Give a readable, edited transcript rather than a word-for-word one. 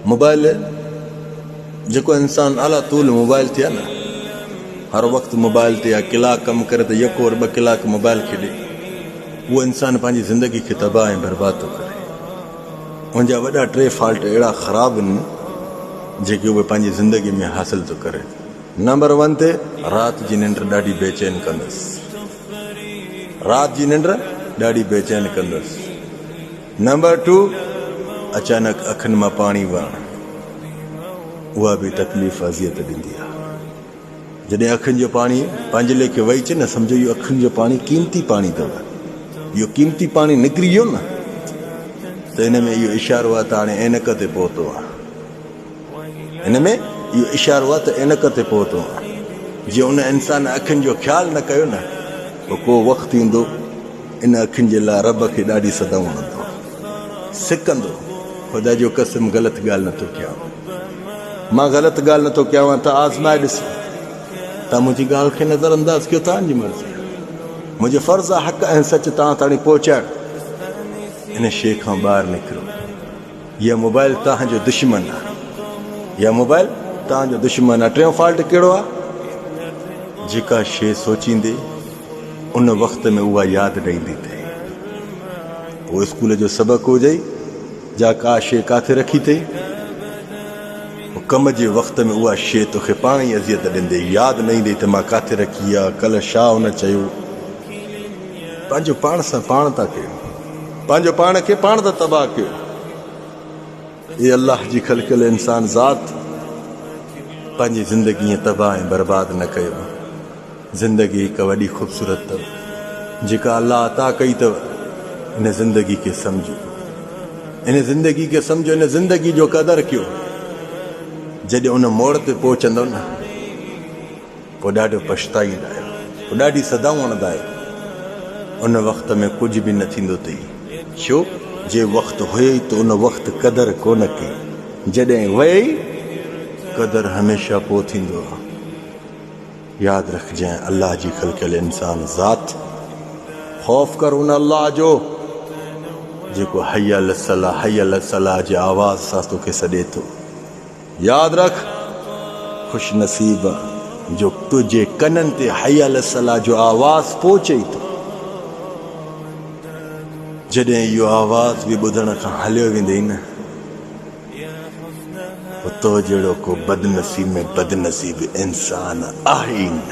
Mobile जेको इंसान अला तूल मोबाइल थिया न, हर वक्त मोबाइल ते या कलाक कम करे तो यको और 2 कलाक मोबाइल खेॾे, वो इंसान पंहिंजी ज़िंदगी खे तबाह ऐं बर्बाद थो करे। उनजा वॾा 3 फॉल्ट अहिड़ा ख़राब आहिनि जेके उहे पंहिंजी ज़िंदगी में हासिल थो करे। नंबर 1 ते राति जी निंड ॾाढी बेचैन कंदुसि, राति जी निंड ॾाढी बेचैन कंदुसि। नंबर 2 अचानक अखियुनि मां पाणी वहण, उहा बि तकलीफ़ अज़ियत ॾींदी आहे। जॾहिं अखियुनि जो पाणी पंहिंजे लेखे वही अचे न, सम्झो इहो अखियुनि जो पाणी क़ीमती पाणी अथव, इहो क़ीमती पाणी निकिरी वियो न त हिन में इहो इशारो आहे त हाणे ऐनक ते पहुतो आहे, हिन में इहो इशारो आहे त ऐनक ते पहुतो आहे। जीअं उन इंसान अखियुनि जो ख़्यालु न कयो न, पोइ को वक़्तु ईंदो इन अखियुनि जे लाइ रब खे ॾाढी सदाऊं हणंदो, सिकंदो, ख़ुदा जो कसम ग़लति ॻाल्हि नथो कयां, मां ग़लति ॻाल्हि नथो कयां, त आज़माए ॾिसो। तव्हां मुंहिंजी ॻाल्हि खे नज़र अंदाज़ कयो, तव्हांजी मर्ज़ी, मुंहिंजो फ़र्ज़ु आहे हक़ ऐं सच तव्हां ताणी पहुचाइणु। इन शइ खां ॿाहिरि निकिरो, इहा मोबाइल तव्हांजो दुश्मन आहे, इहा मोबाइल तव्हांजो दुश्मन आहे। 3 फॉल्ट कहिड़ो आहे? जेका शइ सोचींदे उन वक़्त में उहा यादि न ईंदी अथई। पोइ स्कूल जो सबक़ु हुजे जा का शइ काथे रखी अथई, कम जे वक़्त में उहा शइ तोखे पाण ई अज़ियत ॾींदे, यादि न ईंदे त मां काथे रखी आहे, कल्ह छा हुन चयो। पंहिंजो पाण सां पाण था कयो, पंहिंजो पाण खे पाण था तबाह कयो। ये अल्लाह जी ख़लक़ियल इंसान ज़ात पंहिंजी ज़िंदगी तबाह ऐं बर्बाद न कयो। ज़िंदगी हिकु वॾी ख़ूबसूरत अथव जेका अल्लाह अता कई अथव। इन ज़िंदगी खे सम्झो, इन ज़िंदगी खे सम्झो, इन ज़िंदगी जो क़दुरु कयो। जॾहिं उन मोड़ ते पहुचंदो न, पोइ ॾाढो पछताईंदा आहियो, पोइ ॾाढी सदाऊं हणंदा आहियो। उन वक़्त में कुझु बि न थींदो अथई, छो जे वक़्तु हुयई त उन वक़्तु क़दुरु कोन कई, जॾहिं वई क़दुरु हमेशह पोइ थींदो आहे। यादि रखजांइ, अल्लाह जी ख़लक़ियल इंसान ज़ात, ख़ौफ़ कर उन अल्लाह जो जेको हय अल सलाह, हय अल सलाह जे आवाज़ सां तोखे सॾे थो। यादि रख, ख़ुश नसीब जो तुंहिंजे कननि ते हय अल सलाह जो आवाज़ पहुचे थो। जॾहिं इहो आवाज़ बि ॿुधण खां हलियो वेंदई न, तो जहिड़ो को बदनसीब में बदनसीब इंसान आहे ई न।